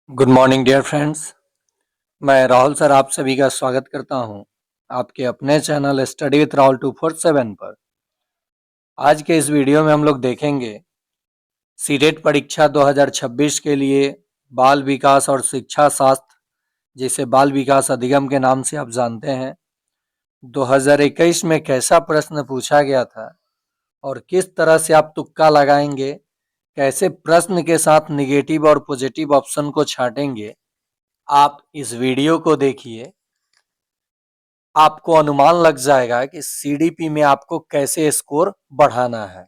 Good morning dear friends. मैं Rahul sir आप सभी का स्वागत करता हूं आपके अपने चैनल स्टडी विथ राहुल 247 पर। आज के इस वीडियो में हम लोग देखेंगे सीटेट परीक्षा 2026 के लिए बाल विकास और शिक्षा शास्त्र, जिसे बाल विकास अधिगम के नाम से आप जानते हैं, 2021 में कैसा प्रश्न पूछा गया था और किस तरह से आप तुक्का लगाएंगे, कैसे प्रश्न के साथ निगेटिव और पॉजिटिव ऑप्शन को छांटेंगे। आप इस वीडियो को देखिए, आपको अनुमान लग जाएगा कि सीडीपी में आपको कैसे स्कोर बढ़ाना है।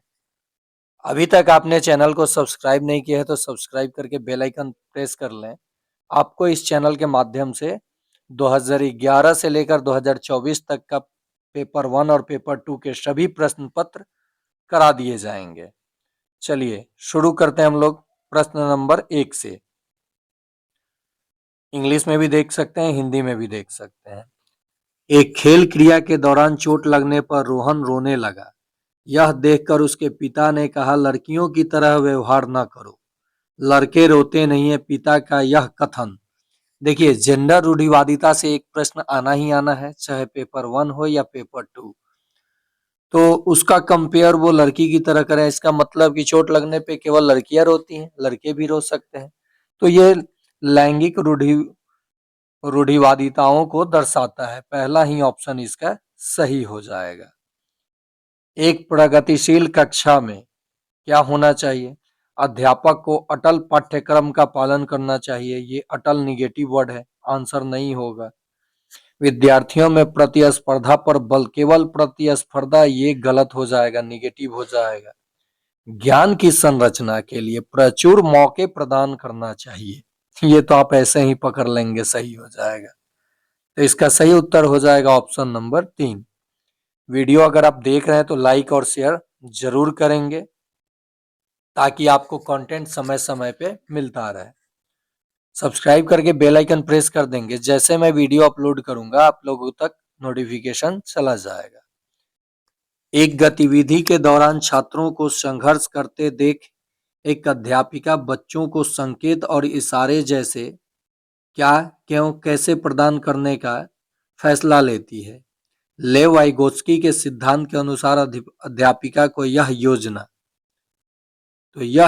अभी तक आपने चैनल को सब्सक्राइब नहीं किया है तो सब्सक्राइब करके बेल आइकन प्रेस कर लें। आपको इस चैनल के माध्यम से 2011 से लेकर 2024 तक का पेपर 1 और पेपर 2 के सभी प्रश्न पत्र करा दिए जाएंगे। चलिए शुरू करते हैं हम लोग प्रश्न नंबर 1 से। इंग्लिश में भी देख सकते हैं, हिंदी में भी देख सकते हैं। एक खेल क्रिया के दौरान चोट लगने पर रोहन रोने लगा। यह देखकर उसके पिता ने कहा, लड़कियों की तरह व्यवहार न करो, लड़के रोते नहीं है। पिता का यह कथन, देखिए जेंडर रूढ़िवादिता से एक प्रश्न आना ही आना है, चाहे पेपर 1 हो या पेपर 2। तो उसका कंपेयर वो लड़की की तरह करें, इसका मतलब कि चोट लगने पे केवल लड़कियां रोती हैं, लड़के भी रो सकते हैं। तो ये लैंगिक रूढ़िवादिताओं को दर्शाता है। पहला ही ऑप्शन इसका सही हो जाएगा। एक प्रगतिशील कक्षा में क्या होना चाहिए? अध्यापक को अटल पाठ्यक्रम का पालन करना चाहिए। ये अटल निगेटिव वर्ड है, आंसर नहीं होगा। विद्यार्थियों में प्रतिस्पर्धा पर बल, केवल प्रतिस्पर्धा, ये गलत हो जाएगा, निगेटिव हो जाएगा। ज्ञान की संरचना के लिए प्रचुर मौके प्रदान करना चाहिए। ये तो आप ऐसे ही पकड़ लेंगे, सही हो जाएगा। तो इसका सही उत्तर हो जाएगा ऑप्शन नंबर 3। वीडियो अगर आप देख रहे हैं तो लाइक और शेयर जरूर करेंगे ताकि आपको कंटेंट समय समय पे मिलता रहे। सब्सक्राइब करके बेल आइकन प्रेस कर देंगे, जैसे मैं वीडियो अपलोड करूंगा आप लोगों तक नोटिफिकेशन चला जाएगा। एक गतिविधि के दौरान छात्रों को संघर्ष करते देख एक अध्यापिका बच्चों को संकेत और इशारे जैसे क्या, क्यों, कैसे प्रदान करने का फैसला लेती है। लेव वाइगोत्स्की के सिद्धांत के अनुसार अध्यापिका को यह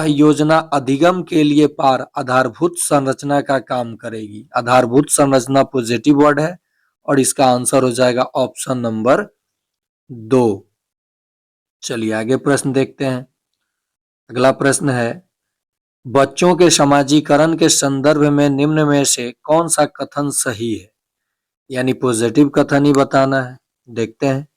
योजना अधिगम के लिए पार आधारभूत संरचना का काम करेगी। आधारभूत संरचना पॉजिटिव वर्ड है और इसका आंसर हो जाएगा ऑप्शन नंबर 2। चलिए आगे प्रश्न देखते हैं। अगला प्रश्न है, बच्चों के समाजीकरण के संदर्भ में निम्न में से कौन सा कथन सही है? यानी पॉजिटिव कथन ही बताना है। देखते हैं।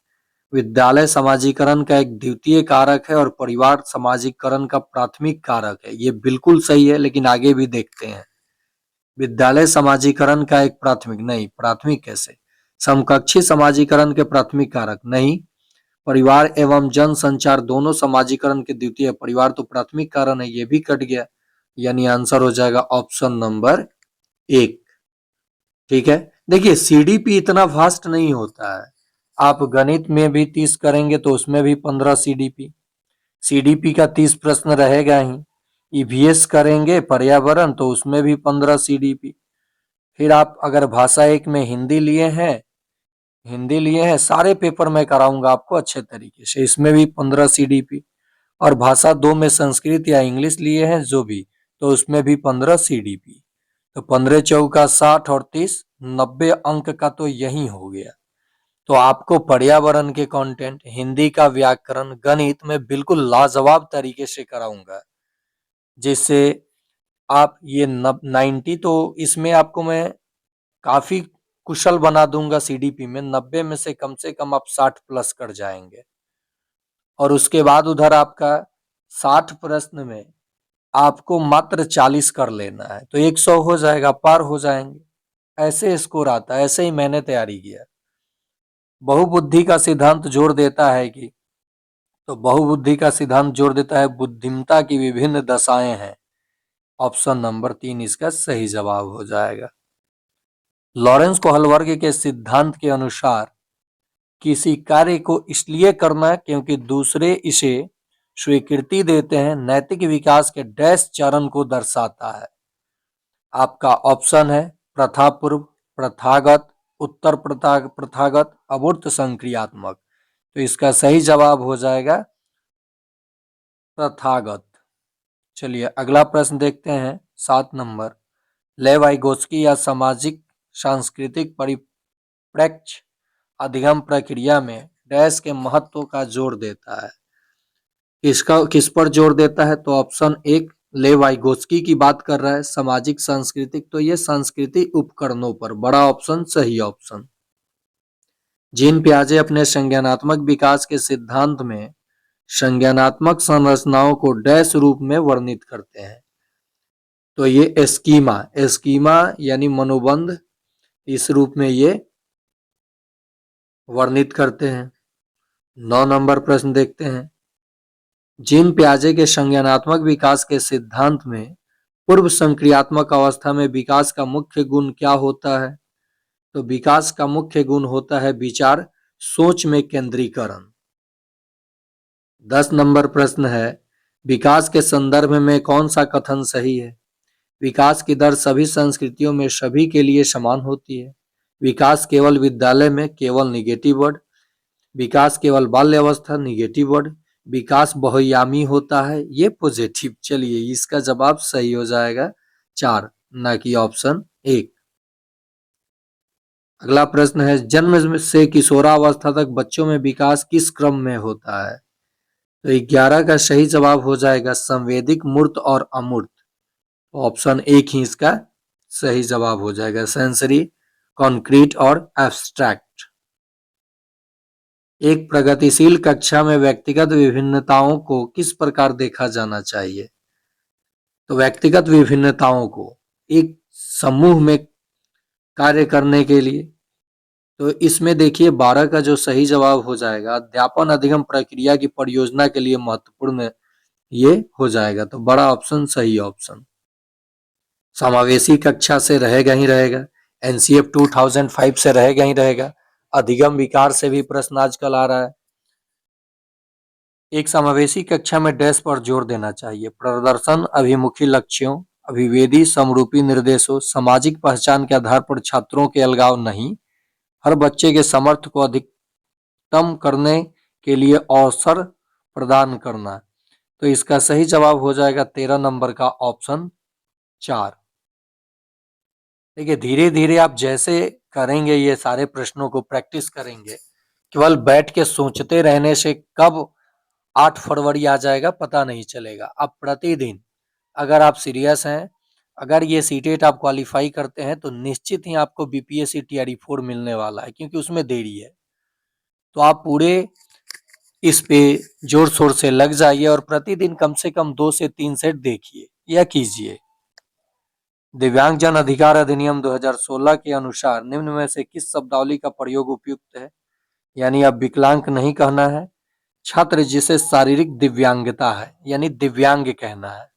विद्यालय समाजीकरण का एक द्वितीय कारक है और परिवार समाजीकरण का प्राथमिक कारक है। ये बिल्कुल सही है, लेकिन आगे भी देखते हैं। विद्यालय समाजीकरण का एक प्राथमिक नहीं, प्राथमिक कैसे? समकक्षी समाजीकरण के प्राथमिक कारक नहीं। परिवार एवं जन संचार दोनों समाजीकरण के द्वितीय, परिवार तो प्राथमिक कारण है, ये भी कट गया। यानी आंसर हो जाएगा ऑप्शन नंबर 1। ठीक है। देखिए सीडीपी इतना फास्ट नहीं होता है। आप गणित में भी 30 करेंगे तो उसमें भी 15 सीडीपी, सीडीपी का 30 प्रश्न रहेगा ही। ईवीएस करेंगे पर्यावरण तो उसमें भी 15 सीडीपी। फिर आप अगर भाषा 1 में हिंदी लिए हैं, सारे पेपर में कराऊंगा आपको अच्छे तरीके से, इसमें भी 15 सीडीपी। और भाषा 2 में संस्कृत या इंग्लिश लिए हैं जो भी, तो उसमें भी 15 सीडीपी। तो 15 चौका 60 और 30 90 अंक का तो यही हो गया। तो आपको पर्यावरण के कंटेंट, हिंदी का व्याकरण, गणित में बिल्कुल लाजवाब तरीके से कराऊंगा, जिससे आप ये 90, तो इसमें आपको मैं काफी कुशल बना दूंगा। सीडीपी में 90 में से कम आप 60 प्लस कर जाएंगे। और उसके बाद उधर आपका 60 प्रश्न में आपको मात्र 40 कर लेना है, तो 100 हो जाएगा, पार हो जाएंगे। ऐसे स्कोर आता है, ऐसे ही मैंने तैयारी किया। बहुबुद्धि का सिद्धांत जोर देता है कि, तो बहुबुद्धि का सिद्धांत जोर देता है बुद्धिमत्ता की विभिन्न दशाएं हैं। ऑप्शन नंबर 3 इसका सही जवाब हो जाएगा। लॉरेंस कोहलवर्ग के सिद्धांत के अनुसार किसी कार्य को इसलिए करना क्योंकि दूसरे इसे स्वीकृति देते हैं, नैतिक विकास के डैश चरण को दर्शाता है। आपका ऑप्शन है प्रथापूर्व, प्रथागत, उत्तर प्रथागत, अमूर्त संक्रियात्मक। तो इसका सही जवाब हो जाएगा प्रथागत। चलिए अगला प्रश्न देखते हैं 7 नंबर। लेव वाइगोत्स्की या सामाजिक सांस्कृतिक परिप्रेक्ष्य अधिगम प्रक्रिया में डैश के महत्व का जोर देता है। किस पर जोर देता है? तो ऑप्शन एक लेव वाइगोत्स्की की बात कर रहा है, सामाजिक सांस्कृतिक, तो ये सांस्कृतिक उपकरणों पर, बड़ा ऑप्शन सही ऑप्शन। जीन पियाजे अपने संज्ञानात्मक विकास के सिद्धांत में संज्ञानात्मक संरचनाओं को डैश रूप में वर्णित करते हैं। तो ये एस्कीमा यानी मनोबंध, इस रूप में ये वर्णित करते हैं। 9 नंबर प्रश्न देखते हैं। जीन पियाजे के संज्ञानात्मक विकास के सिद्धांत में पूर्व संक्रियात्मक अवस्था में विकास का मुख्य गुण क्या होता है? तो विकास का मुख्य गुण होता है विचार, सोच में केंद्रीकरण। 10 नंबर प्रश्न है, विकास के संदर्भ में कौन सा कथन सही है? विकास की दर सभी संस्कृतियों में सभी के लिए समान होती है। विकास केवल विद्यालय में, केवल निगेटिव वर्ड। विकास केवल बाल्यावस्था, निगेटिव वर्ड। विकास बहुआयामी होता है, ये पॉजिटिव। चलिए इसका जवाब सही हो जाएगा 4, ना कि ऑप्शन 1। अगला प्रश्न है, जन्म से किशोरावस्था तक बच्चों में विकास किस क्रम में होता है? तो 11 का सही जवाब हो जाएगा संवेदिक, मूर्त और अमूर्त। ऑप्शन 1 ही इसका सही जवाब हो जाएगा, सेंसरी, कॉन्क्रीट और एब्स्ट्रैक्ट। एक प्रगतिशील कक्षा में व्यक्तिगत विभिन्नताओं को किस प्रकार देखा जाना चाहिए? तो व्यक्तिगत विभिन्नताओं को एक समूह में कार्य करने के लिए, तो इसमें देखिए 12 का जो सही जवाब हो जाएगा अध्यापन अधिगम प्रक्रिया की परियोजना के लिए महत्वपूर्ण ये हो जाएगा। तो बड़ा ऑप्शन सही ऑप्शन। समावेशी कक्षा से रहेगा ही रहेगा, एनसीएफ 2005 से रहेगा ही रहेगा, अधिगम विकार से भी प्रश्न आजकल आ रहा है। एक समावेशी कक्षा में डैश पर जोर देना चाहिए, प्रदर्शन अभिमुखी लक्ष्यों, अभिवेदी समरूपी निर्देशों, सामाजिक पहचान के आधार पर छात्रों के अलगाव नहीं, हर बच्चे के सामर्थ्य को अधिकतम करने के लिए अवसर प्रदान करना। तो इसका सही जवाब हो जाएगा 13 नंबर का ऑप्शन 4। देखिए धीरे धीरे आप जैसे करेंगे, ये सारे प्रश्नों को प्रैक्टिस करेंगे, केवल बैठ के सोचते रहने से कब 8 फरवरी आ जाएगा पता नहीं चलेगा। अब प्रतिदिन अगर आप सीरियस हैं, अगर ये सीटेट आप क्वालिफाई करते हैं तो निश्चित ही आपको बीपीएससी टीआरई 4 मिलने वाला है, क्योंकि उसमें देरी है। तो आप पूरे इस पे जोर शोर से लग जाइए और प्रतिदिन कम से कम 2 से 3 सेट देखिए या कीजिए। दिव्यांगजन अधिकार अधिनियम 2016 के अनुसार निम्न में से किस शब्दावली का प्रयोग उपयुक्त है? यानी अब विकलांग नहीं कहना है, छात्र जिसे शारीरिक दिव्यांगता है यानी दिव्यांग कहना है।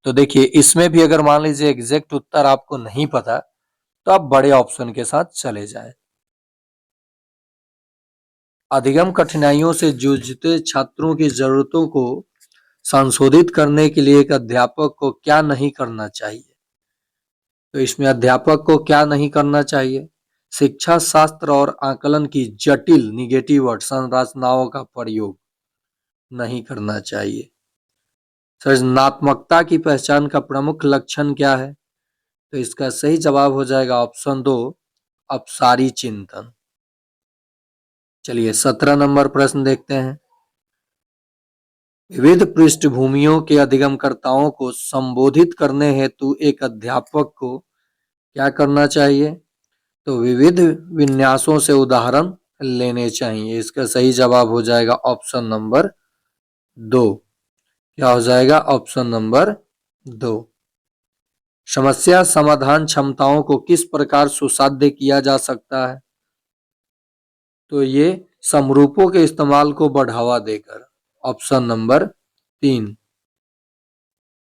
तो देखिए इसमें भी अगर मान लीजिए एग्जैक्ट उत्तर आपको नहीं पता तो आप बड़े ऑप्शन के साथ चले जाएं। अधिगम कठिनाइयों से जूझते छात्रों की जरूरतों को संशोधित करने के लिए एक अध्यापक को क्या नहीं करना चाहिए? तो इसमें अध्यापक को क्या नहीं करना चाहिए? शिक्षा शास्त्र और आकलन की जटिल निगेटिव वर्ड संरचनाओं का प्रयोग नहीं करना चाहिए। सृजनात्मकता की पहचान का प्रमुख लक्षण क्या है? तो इसका सही जवाब हो जाएगा ऑप्शन 2 अपसारी चिंतन। चलिए 17 नंबर प्रश्न देखते हैं। विविध पृष्ठभूमियों के अधिगमकर्ताओं को संबोधित करने हेतु एक अध्यापक को क्या करना चाहिए? तो विविध विन्यासों से उदाहरण लेने चाहिए। इसका सही जवाब हो जाएगा ऑप्शन नंबर 2। क्या हो जाएगा? Option number 2। समस्या समाधान क्षमताओं को किस प्रकार सुसाध्य किया जा सकता है? तो ये समरूपों के इस्तेमाल को बढ़ावा देकर, ऑप्शन नंबर 3।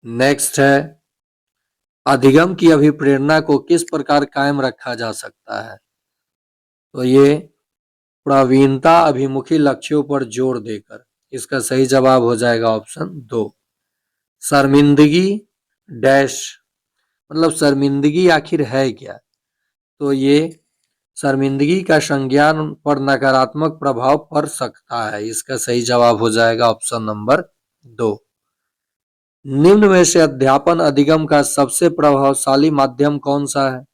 नेक्स्ट है, अधिगम की अभिप्रेरणा को किस प्रकार कायम रखा जा सकता है? तो ये प्रवीणता अभिमुखी लक्ष्यों पर जोर देकर। इसका सही जवाब हो जाएगा ऑप्शन 2। शर्मिंदगी डैश मतलब शर्मिंदगी आखिर है क्या? तो ये शर्मिंदगी का संज्ञान पर नकारात्मक प्रभाव पड़ सकता है। इसका सही जवाब हो जाएगा ऑप्शन नंबर 2। निम्न में से अध्यापन अधिगम का सबसे प्रभावशाली माध्यम कौन सा है?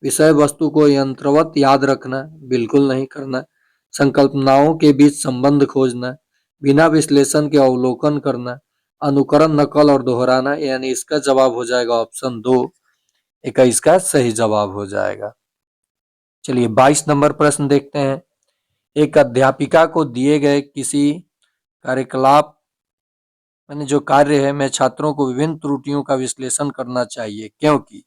विषय वस्तु को यंत्रवत याद रखना, बिल्कुल नहीं करना। संकल्पनाओं के बीच संबंध खोजना, बिना विश्लेषण के अवलोकन करना, अनुकरण, नकल और दोहराना। यानी इसका जवाब हो जाएगा ऑप्शन 2, 21 का सही जवाब हो जाएगा। चलिए 22 नंबर प्रश्न देखते हैं। एक अध्यापिका को दिए गए किसी कार्यकलाप यानी जो कार्य है में छात्रों को विभिन्न त्रुटियों का विश्लेषण करना चाहिए, क्योंकि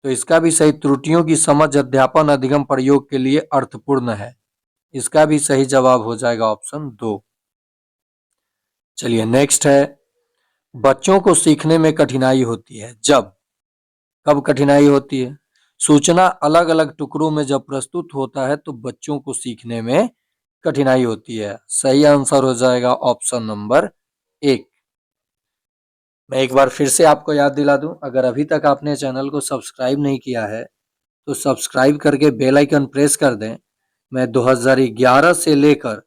तो इसका भी सही, त्रुटियों की समझ अध्यापन अधिगम प्रयोग के लिए अर्थपूर्ण है। इसका भी सही जवाब हो जाएगा ऑप्शन 2। चलिए नेक्स्ट है, बच्चों को सीखने में कठिनाई होती है जब, कब कठिनाई होती है? सूचना अलग अलग टुकड़ों में जब प्रस्तुत होता है तो बच्चों को सीखने में कठिनाई होती है। सही आंसर हो जाएगा ऑप्शन नंबर 1। मैं एक बार फिर से आपको याद दिला दूं, अगर अभी तक आपने चैनल को सब्सक्राइब नहीं किया है तो सब्सक्राइब करके बेल आइकन प्रेस कर दें। मैं 2011 से लेकर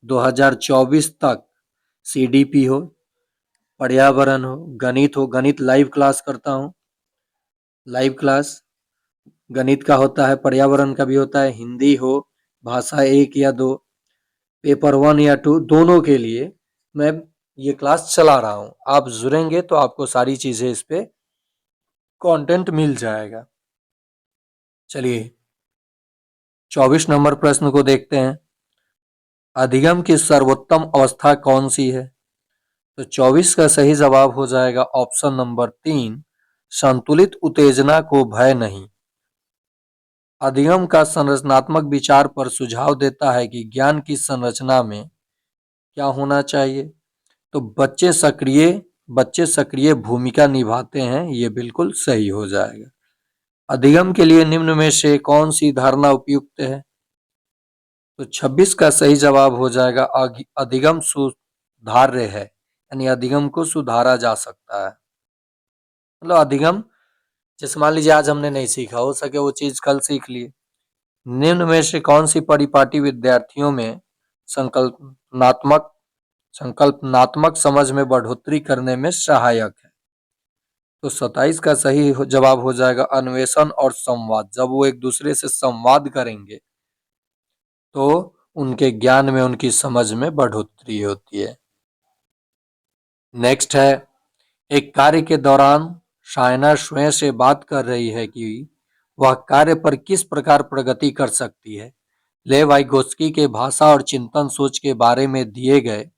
2024 तक सीडीपी हो, पर्यावरण हो, गणित लाइव क्लास करता हूँ। लाइव क्लास गणित का होता है, पर्यावरण का भी होता है, हिंदी हो, भाषा 1 या 2, पेपर 1 या 2, दोनों के लिए मैं ये क्लास चला रहा हूँ। आप जुड़ेंगे तो आपको सारी चीजें इस पे कंटेंट मिल जाएगा। चलिए 24 नंबर प्रश्न को देखते हैं। अधिगम की सर्वोत्तम अवस्था कौन सी है? तो 24 का सही जवाब हो जाएगा ऑप्शन नंबर 3, संतुलित उत्तेजना को भय नहीं। अधिगम का संरचनात्मक विचार पर सुझाव देता है कि ज्ञान की संरचना में क्या होना चाहिए? तो बच्चे सक्रिय भूमिका निभाते हैं, ये बिल्कुल सही हो जाएगा। अधिगम के लिए निम्न में से कौन सी धारणा उपयुक्त है? तो 26 का सही जवाब हो जाएगा अधिगम सुधार्य है, यानी अधिगम को सुधारा जा सकता है। मतलब अधिगम, जैसे मान लीजिए आज हमने नहीं सीखा, हो सके वो चीज कल सीख लिए। निम्न में से कौन सी परिपाटी विद्यार्थियों में संकल्पनात्मक समझ में बढ़ोतरी करने में सहायक है? तो 27 का सही जवाब हो जाएगा अन्वेषण और संवाद। जब वो एक दूसरे से संवाद करेंगे तो उनके ज्ञान में, उनकी समझ में बढ़ोतरी होती है। नेक्स्ट है, एक कार्य के दौरान शायना स्वयं से बात कर रही है कि वह कार्य पर किस प्रकार प्रगति कर सकती है। लेव वाइगोत्स्की के भाषा और चिंतन सोच के बारे में दिए गए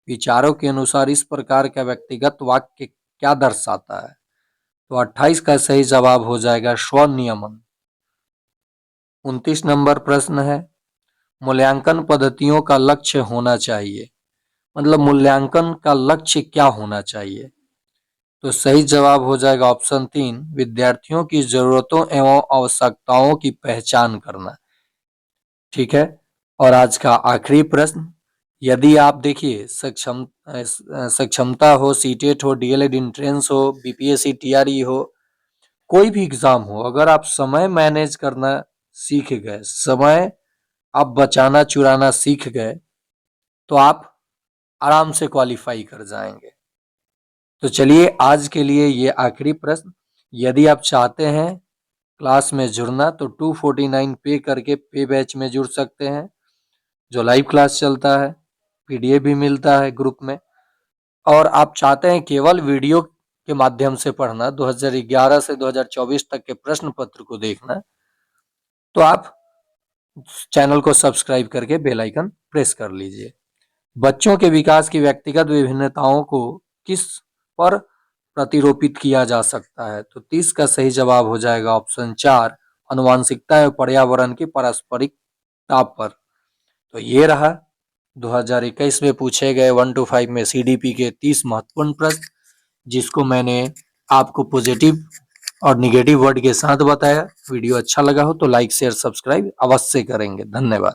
विचारों के अनुसार इस प्रकार का व्यक्तिगत वाक्य क्या दर्शाता है? तो 28 का सही जवाब हो जाएगा स्वनियमन। 29 नंबर प्रश्न है, मूल्यांकन पद्धतियों का लक्ष्य होना चाहिए, मतलब मूल्यांकन का लक्ष्य क्या होना चाहिए? तो सही जवाब हो जाएगा ऑप्शन 3, विद्यार्थियों की जरूरतों एवं आवश्यकताओं की पहचान करना। ठीक है, और आज का आखिरी प्रश्न, यदि आप देखिए सक्षमता हो, सीटेट हो, डीएलएड एंट्रेंस हो, बीपीएससी टीआरई हो, कोई भी एग्जाम हो, अगर आप समय मैनेज करना सीख गए, समय आप बचाना चुराना सीख गए तो आप आराम से क्वालिफाई कर जाएंगे। तो चलिए आज के लिए ये आखिरी प्रश्न, यदि आप चाहते हैं क्लास में जुड़ना तो 249 पे करके पे बैच में जुड़ सकते हैं, जो लाइव क्लास चलता है, पीडीएफ भी मिलता है ग्रुप में। और आप चाहते हैं केवल वीडियो के माध्यम से पढ़ना, 2011 से 2024 तक के प्रश्न पत्र को देखना, तो आप चैनल को सब्सक्राइब करके बेल आइकन प्रेस कर लीजिए। बच्चों के विकास की व्यक्तिगत विभिन्नताओं को किस पर प्रतिरोपित किया जा सकता है? तो 30 का सही जवाब हो जाएगा ऑप्शन 4, आनुवंशिकता एवं पर्यावरण की पारस्परिकता पर। तो ये रहा 2021 में पूछे गए 1 to 5 में सीडीपी के 30 महत्वपूर्ण प्रश्न, जिसको मैंने आपको पॉजिटिव और निगेटिव वर्ड के साथ बताया। वीडियो अच्छा लगा हो तो लाइक शेयर सब्सक्राइब अवश्य करेंगे। धन्यवाद।